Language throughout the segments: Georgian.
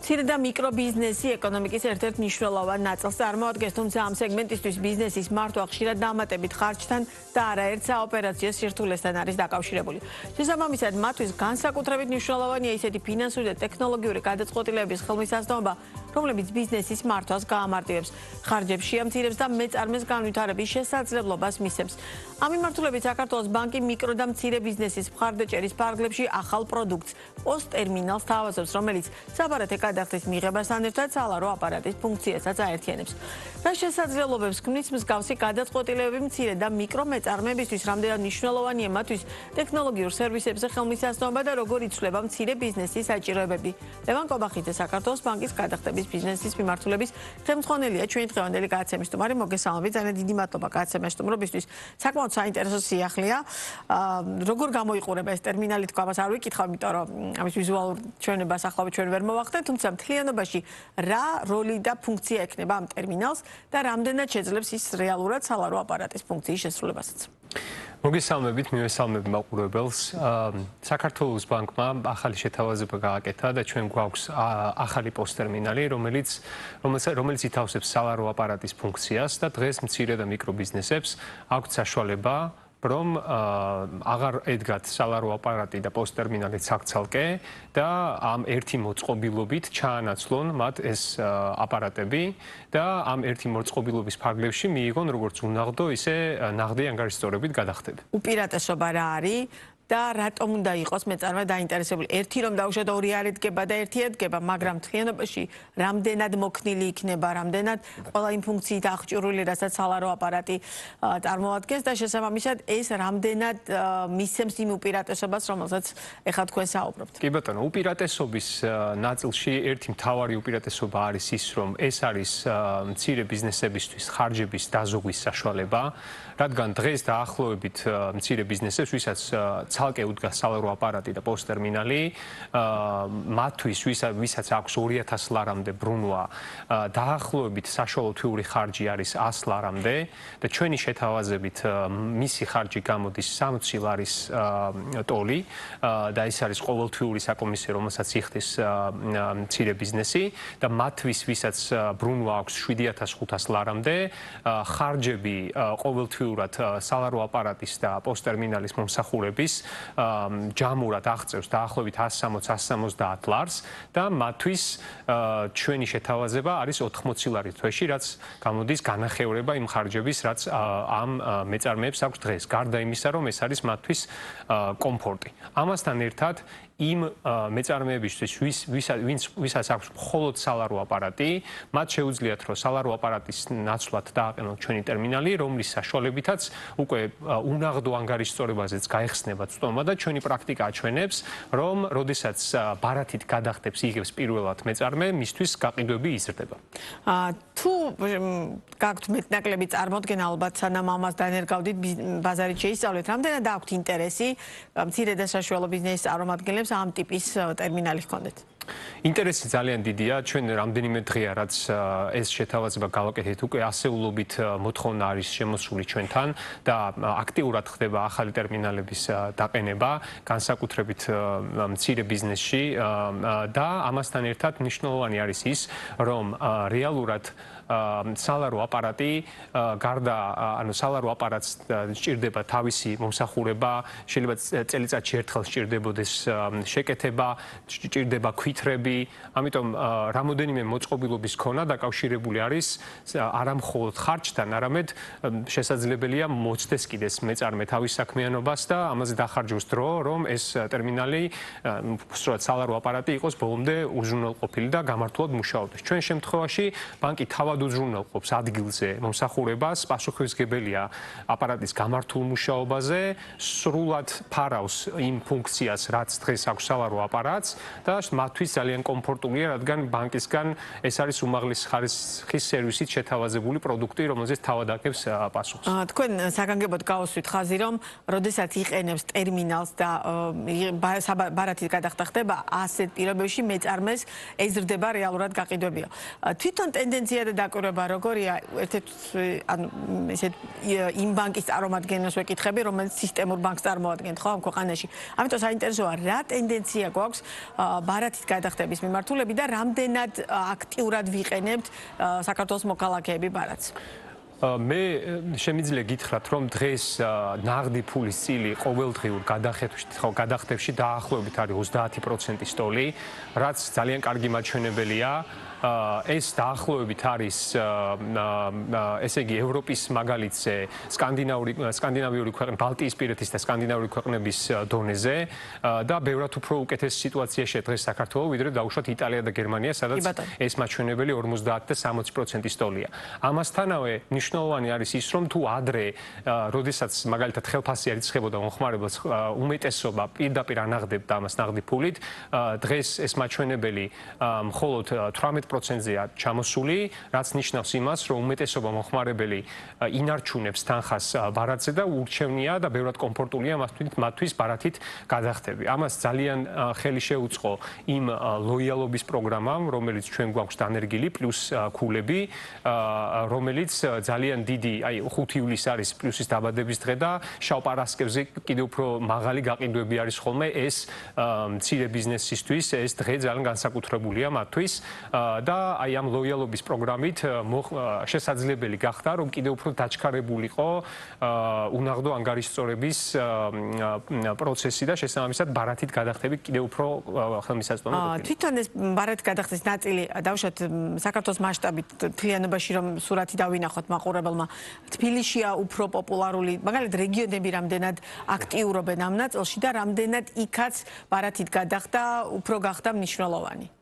მცირე და მიკრობიზნესი ეკონომიკის ერთ-ერთ მნიშვნელოვან ნაწილს წარმოადგენს, თუმცა ამ სეგმენტისთვის ბიზნესის მართვა ხშირად დამატებით ხარჯთან და არაერთ საოპერაციო სირთულესთან არის დაკავშირებული. შესაბამისად, მათთვის განსაკუთრებით მნიშვნელოვანია ისეთი ფინანსური და ტექნოლოგიური გადაწყვეტილებების ხელმისაწვდომობა, რომლებიც ბიზნესის მართვას გაამარტივებს, ხარჯებს შეამცირებს და მეწარმეს განვითარების შესაძლებლობას მისცემს. ამ მიმართულებით საქართველოს ბანკი მიკრო და მცირე ბიზნესის მხარდაჭერის ფარგლებში ახალ პროდუქტს, პოსტ-ტერმინალს თავაზობს, რომელიც საბარათე გადახდის მიღებასთან ერთად სალარო აპარატის ფუნქციასაც აერთიანებს. რა შესაძლებლობებს ქმნის მსგავსი გადაწყვეტილებები მცირე და მიკრო მეწარმეებისთვის, რამდენად მნიშვნელოვანია მათთვის ტექნოლოგიურ სერვისებზე ხელმისაწვდომობა და როგორ იცვლება მცირე ბიზნესის საჭიროებები. ლევან კობახიძე საქართველოს ბანკის გადახდების ბიზნესის მიმართულების ხელმძღვანელია ჩვენი დღევანდელი გადაცემის სტუმარი. მოგესალმებით, ძალიან დიდი მადლობა გადაცემის სტუმრობისთვის. საკმაოდ საინტერესო სიახლეა. როგორ გამოიყურება ეს ტერმინალი, თქვა მას არ ვიკითხავ, იმიტომ რომ ამის ვიზუალურ ჩვენებას ახლავე ჩვენ ვერ მოვახდენთ, თუმცა მთლიანობაში რა როლი და ფუნქცია ექნება ამ ტერმინალს და რამდენად შეძლებს ის რეალურად სალარო აპარატის ფუნქციის შესრულებასაც. მოგესალმებით, მივესალმებ მაყურებელს. საქართველოს ბანკმა ახალი შეთავაზება გააკეთა და ჩვენ გვაქვს ახალი პოსტ-ტერმინალი, რომელიც ითავსებს სალარო აპარატის ფუნქციას და დღეს მცირე და მიკრო ბიზნესებს აქვთ საშუალება, რომ აღარ ედგათ სალარო აპარატი და პოსტ-ტერმინალი ცალკ-ცალკე და ამ ერთი მოწყობილობით ჩაანაცვლონ მათ ეს აპარატები და ამ ერთი მოწყობილობის ფარგლებში მიიღონ როგორც უნაღდო, ისე ნაღდი ანგარიშსწორებით გადახდები. უპირატესობა რა არის? და რატომ უნდა იყოს მეწარმე დაინტერესებული? ერთი რომ დაუშვათ ორი არ ედგება და ერთი ედგება, მაგრამ მთლიანობაში რამდენად მოქნილი იქნება, რამდენად ყველა იმ ფუნქციით აღჭურვილი, რასაც სალარო აპარატი წარმოადგენს და შესაბამისად ეს რამდენად მისცემს იმ უპირატესობას, რომელსაც ეხლა თქვენ საუბრობთ. კი ბატონო, უპირატესობის ნაწილში ერთი მთავარი უპირატესობა არის ის, რომ ეს არის მცირე ბიზნესებისთვის ხარჯების დაზოგვის საშუალება, რადგან დღეს დაახლოებით მცირე ბიზნესებს, ვისაც ცალკე უდგას სალარო აპარატი და პოსტ-ტერმინალი, მათთვის, ვისაც აქვს 2000 ლარამდე ბრუნვა, დაახლოებით საშუალო თვიური ხარჯი არის 100 ლარამდე და ჩვენი შეთავაზებით მისი ხარჯი გამოდის 60 ლარის ტოლი და ეს არის ყოველთვიური საკომისე, რომელსაც იხდის მცირე ბიზნესი და მათთვის, ვისაც ბრუნვა აქვს 7500 ლარამდე, ხარჯები ყოველთვიურად სალარო აპარატის და პოსტ-ტერმინალის მომსახურების ჯამურად აღწევს დაახლოებით 160-170 ლარს და მათთვის ჩვენი შეთავაზება არის 80 ლარი თვეში, რაც გამოდის განახევრება იმ ხარჯების, რაც ამ მეწარმეებს აქვს დღეს. გარდა იმისა, რომ ეს არის მათთვის კომფორტი. ამასთან ერთად იმ მეწარმეებისთვის, ვისაც აქვს მხოლოდ სალარო აპარატი, მათ შეუძლიათ, რომ სალარო აპარატის ნაცვლად დააყენონ ჩვენი ტერმინალი, რომლის საშუალებითაც უკვე უნაღდო ანგარიშსწორებაზეც გაიხსნება წვდომა და ჩვენი პრაქტიკა აჩვენებს, რომ როდესაც ბარათით გადახდებს იღებს პირველად მეწარმე, მისთვის გაყიდვები იზრდება. თუ გაქვთ მეტნაკლები წარმოდგენა, ალბათ სანამ ამას დაენერგავდით, ბაზარით შეისწავლეთ, რამდენად აქვთ ინტერესი მცირე და საშუალო ბიზნესის წარმომადგენლებს ამ ტიპის ტერმინალი ჰქონდეთ? ინტერესი ძალიან დიდია. ჩვენ რამდენიმე დღეა, რაც ეს შეთავაზება გავაკეთეთ, უკვე ასეულობით მოთხოვნა არის შემოსული ჩვენთან და აქტიურად ხდება ახალი ტერმინალების დაყენება, განსაკუთრებით მცირე ბიზნესში და ამასთან ერთად მნიშვნელოვანი არის ის, რომ რეალურად სალარო აპარატი გარდა სალარო აპარატს სჭირდება თავისი მომსახურება, შეიძლება წელიწადში ერთხელ სჭირდებოდეს შეკეთება, სჭირდება ქვითრები, ამიტომ რამოდენიმე მოწყობილობის ქონა დაკავშირებული არის არა მხოლოდ ხარჯთან, არამედ შესაძლებელია მოწდეს კიდეს მეწარმე თავის საქმიანობას და ამაზე დახარჯოს დრო, რომ ეს ტერმინალი, სწორად სალარო აპარატი იყოს ბოლომდე უზრუნველყოფილი და გამართულად მუშაობდეს. ჩვენ შემთხვევაში ბანკი თავად უზრუნველყოფს ადგილზე მომსახურებას, პასუხისმგებელია აპარატის გამართულ მუშაობაზე, სრულად ფარავს იმ ფუნქციას, რაც დღეს აქვს სალარო აპარატს და მათთვის ძალიან კომფორტულია, რადგან ბანკისგან ეს არის უმაღლესი ხარისხის სერვისით შეთავაზებული პროდუქტი, რომელზეც თავად აკეთებს პასუხს. თქვენ საგანგებოდ გავუსვით ხაზი, რომ როდესაც იყენებს ტერმინალს და ბარათის გადახდა ხდება, ასეთ პირობებში მეწარმეს ეზრდება რეალურად გაყიდვებია. თვითონ ტენდენცია და დაკვირვება როგორია, ერთ-ერთი ესეთ იმ ბანკის წარმომადგენლებს ვეკითხები, რომელიც სისტემურ ბანკს წარმოადგენთ ხო ამ ქვეყანაში. ამიტომ საინტერესოა, რა ტენდენცია გვაქვს ბარათით გადახდების მიმართულებით და რამდენად აქტიურად ვიყენებთ საქართველოს მოქალაქეები ბარათს? მე შემიძლია გითხრათ, რომ დღეს ნაღდი ფულის წილი ყოველდღიურ გადახდებში დაახლოებით არის 30% სტოლი, რაც ძალიან კარგი მაჩვენებელია. ეს დაახლოებით არის ესე იგი ევროპის მაგალითზე სკანდინავიური ქვეყნები, ბალტიისპირეთის და სკანდინავიური ქვეყნების დონეზე და ბევრად უფრო უკეთეს სიტუაციაში დღეს საქართველოს, ვიდრე დაუშვათ იტალია და გერმანია, სადაც ეს მაჩვენებელი 50 და 60% სტოლია. ამასთანავე მნიშვნელოვანი არის ის, რომ თუ ადრე, როდესაც მაგალითად ხელფასი არ იწყებოდა მომხმარებელს, უმეტესობა პირდაპირ ანაღდებდა ამას ნაღდი ფულით, დღეს ეს მაჩვენებელი მხოლოდ 18%-ზეა ჩამოსული, რაც ნიშნავს იმას, რომ უმეტესობა მომხმარებელი ინარჩუნებს თანხას ბარათზე და ურჩევნია და ბევრად კომფორტულია მათთვის ბარათით გადახდები. ამას ძალიან ხელი შეუწყო იმ ლოიალობის პროგრამამ, რომელიც ჩვენ გვაქვს დანერგილი, პლუს ქულები, რომელიც ძალიან დიდი, აი 5 ივლისს არის პლუსის დაბადების დღე და შავ პარასკევზე კიდევ უფრო მაღალი გაყიდვები არის ხოლმე, ეს მცირე ბიზნესისთვის ეს დღე ძალიან განსაკუთრებულია მათთვის. და აი ამ ლოიალობის პროგრამით შესაძლებელი გახდა, რომ კიდევ უფრო დაჩქარებულიყო უნაღდო ანგარიშწორების პროცესი და შესაბამისად ბარათით გადახდები კიდევ უფრო ხელმისაწვდომი ყოფილა. თვითონ ეს ბარათით გადახდის ნაწილი, დავუშვათ საქართველოს მასშტაბით თლიანობაში რომ სურათი დავინახოთ მაყურებელმა, თბილისშია უფრო პოპულარული, მაგალითად რეგიონები რამდენად აქტიურობენ ამ ნაწილში და რამდენად იქაც ბარათით გადახდა უფრო გახდა მნიშვნელოვანი.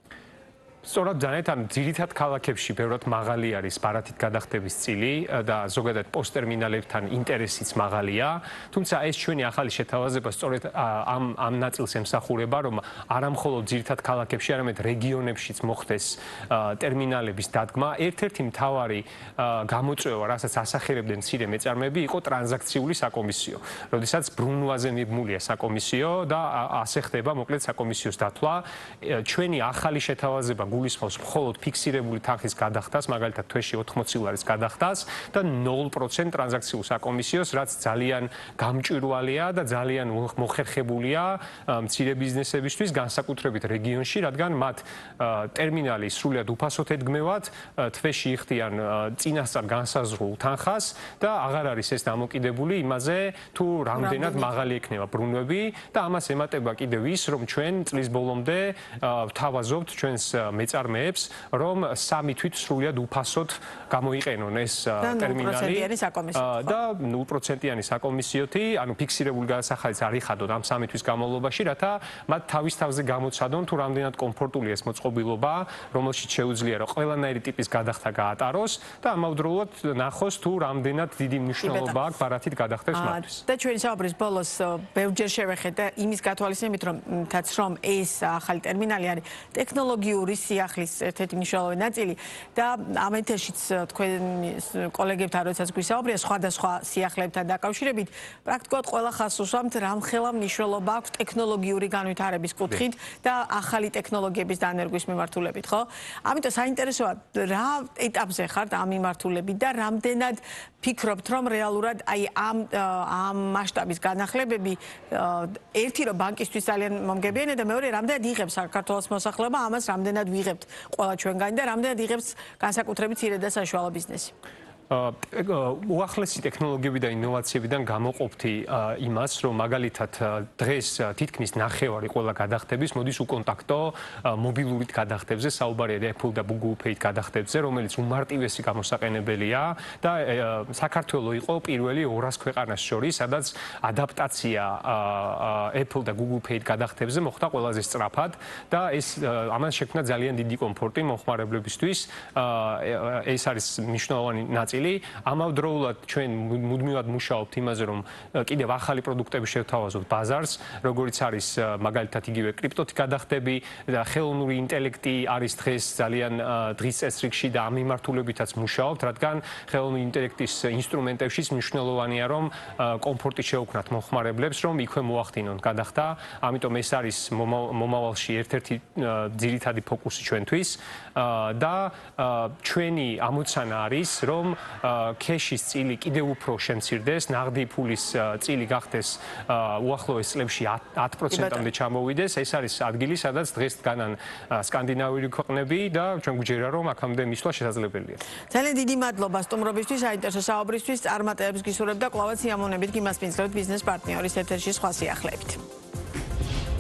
სწორად ძალიან ამ ძირითად ქალაქებში ბევრად მაღალი არის ბარათით გადახდების წილი და ზოგადად პოსტერმინალებთან ინტერესიც მაღალია. თუმცა ეს ჩვენი ახალი შეთავაზება სწორედ ამ ნაწილს ემსახურება, რომ არა მხოლოდ ძირითად ქალაქებში, არამედ რეგიონებშიც მოხდეს ტერმინალების დადგმა. ერთ-ერთი მთავარი გამოწვევა, რასაც ასახერებდნენ მცირე მეწარმეები, იყო ტრანზაქციული საკომისიო. როდესაც ბრუნვაზე მიბმულია საკომისიო და ასე ხდება მოკლედ საკომისიოს დათვლა. ჩვენი ახალი შეთავაზება გულისხმობს მხოლოდ ფიქსირებული თანხის გადახდას, მაგალითად თვეში 80 ლარის გადახდას და 0% ტრანზაქციულ საკომისიოს, რაც ძალიან გამჭვირვალეა და ძალიან მოხერხებულია მცირე ბიზნესებისთვის, განსაკუთრებით რეგიონში, რადგან მათ ტერმინალი სრულად უფასოდ ედგმევათ, თვეში იხდიან წინასწარ განსაზღვრულ თანხას და აღარ არის ეს დამოკიდებული იმაზე, თუ რამდენად მაღალი ექნება ბრუნვები და ამას ემატება კიდევ ის, რომ ჩვენ წლის ბოლომდე ვთავაზობთ ჩვენს მეწარმეებს, რომ 3 თვით სრულად უფასოდ გამოიყენონ ეს ტერმინალი და 0%-იანი საკომისიოთი, ანუ ფიქსირებული გადასახადიც არ იხადოთ ამ 3 თვის განმავლობაში, რათა მათ თავის თავზე გამოცადონ, თუ რამდენად კომფორტულია ეს მოწყობილობა, რომელშიც შეუძლია რომ ყველანაირი ტიპის გადახდა გაატაროს და ამავდროულად ნახოს, თუ რამდენად დიდი მნიშვნელობა აქვს ბარათით გადახდებს მათთვის. და ჩვენი საუბრის ბოლოს ბევრჯერ შევეხეთ და იმის გათვალისწინებით, რომ ეს ახალი ტერმინალი არის ტექნოლოგიური სიახლის ერთ-ერთი მნიშვნელოვანი ნაწილი და ამ ეთერშიც თქვენ კოლეგებთან როდესაც გვისაუბრია სხვადასხვა სიახლებთან დაკავშირებით, პრაქტიკულად ყველა ხაზს უსვამთ, რამხელა მნიშვნელობა აქვს ტექნოლოგიური განვითარების კუთხით და ახალი ტექნოლოგიების დანერგვის მიმართულებით, ხო? ამიტომ საინტერესოა, რა ეტაპზე ხართ ამ მიმართულებით და რამდენად ფიქრობთ, რომ რეალურად აი ამ მასშტაბის განახლებები ერთი რომ ბანკისთვის ძალიან მომგებიანია და მეორე რამდენად იღებს საქართველოს მოსახლეობა ამას რამდენად ვიღებთ ყველა ჩვენგანი და რამდენად იღებს განსაკუთრებით მცირე და საშუალო ბიზნესი. უახლესი ტექნოლოგიები და ინოვაციებიდან გამოყოფთი იმას, რომ მაგალითად დღეს თითქმის ნახევარი ყველა გადახდების მოდის უკონტაქტო მობილურით გადახდებზე, საუბარია Apple და Google Pay გადახდებზე, რომელიც უმარტივესი გამოსაყენებელია და საქართველო იყო პირველი 200 ქვეყანას შორის, სადაც ადაპტაცია Apple და Google Pay გადახდებზე მოხდა ყველაზე სწრაფად და ეს ამან შექმნა ძალიან დიდი კომფორტი მომხმარებლებისთვის. ეს არის მნიშვნელოვანი ნაწილი. ამავდროულად ჩვენ მუდმივად მუშაობთ იმაზე, რომ კიდევ ახალი პროდუქტები შევთავაზოთ ბაზარს, როგორიც არის მაგალითად იგივე კრიპტოთი გადახდები და ხელოვნური ინტელექტი არის დღეს ძალიან დღის წესრიგში და ამ მიმართულებითაც მუშაობთ, რადგან ხელოვნური ინტელექტის ინსტრუმენტებშიც მნიშვნელოვანია, რომ კომფორტი შეუქმნათ მომხმარებლებს, რომ იქვე მოახდინონ გადახდა. ამიტომ ეს არის მომავალში ერთ-ერთი ძირითადი ფოკუსი ჩვენთვის და ჩვენი ამოცანა არის, რომ ქეშის წილი კიდევ უფრო შემცირდეს, ნაღდი ფულის წილი გახდეს უახლოეს წლებში 10%-მდე ჩამოვიდეს. ეს არის ადგილი, სადაც დღეს დგანან სკანდინავიური ქვეყნები და ჩვენ გვჯერა, რომ აქამდე მისვლა შესაძლებელია. ძალიან დიდი მადლობა სტუმრობისთვის, საინტერესო საუბრისთვის, წარმატებებს გისურვებთ და კლავაც სიამოვნებით გიმასპინძლებთ ბიზნეს პარტნიორის ეთერში სხვა სიახლეებით.